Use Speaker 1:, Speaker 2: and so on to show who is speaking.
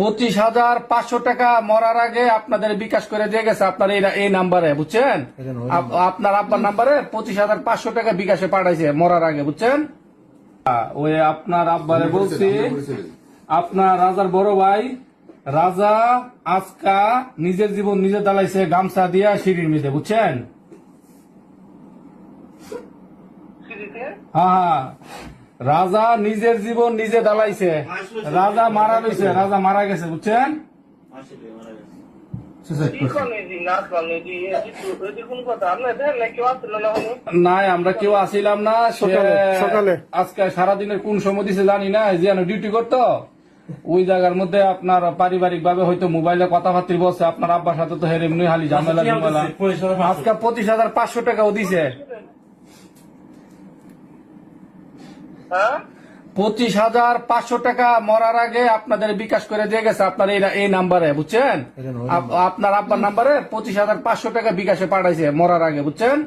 Speaker 1: 25,500 টাকা মরার আগে আপনাদের বিকাশ করে দিয়ে গেছে আপনার এই নাম্বারে, বুঝছেন? আপনার আব্বার নাম্বারে 25,500 টাকা বিকাশে পাঠাইছে মরার আগে, বুঝছেন? ওই আপনার আব্বারে বলছি, আপনার রাজার বড় ভাই রাজা আজকা নিজের জীবন নিজে দালাইছে গামছা দিয়া সিঁড়ির মধ্যে, বুঝছেন? হ্যাঁ, রাজা নিজের জীবন নিজে দালাইছে, রাজা মারা গেছে, রাজা মারা গেছে, বুঝছেন? নাই, আমরা কেউ আসিলাম না। সকালে আজকে সারাদিনের কোন সময় দিছে জানি না, যে ডিউটি করতো ওই জায়গার মধ্যে আপনার পারিবারিক ভাবে হয়তো মোবাইলে কথাবার্তা বলছে। আপনার আব্বার সাথে তো হের এমনি হালি ঝামেলা ঝামেলা। আজকে 25,500 টাকাও দিছে। 25,500 টাকা মরার আগে আপনাদের বিকাশ করে দিয়ে গেছে আপনার এই নাম্বারে, বুঝছেন? আপনার আব্বার নাম্বারে 25,500 টাকা বিকাশে পাঠাইছে মরার আগে, বুঝছেন?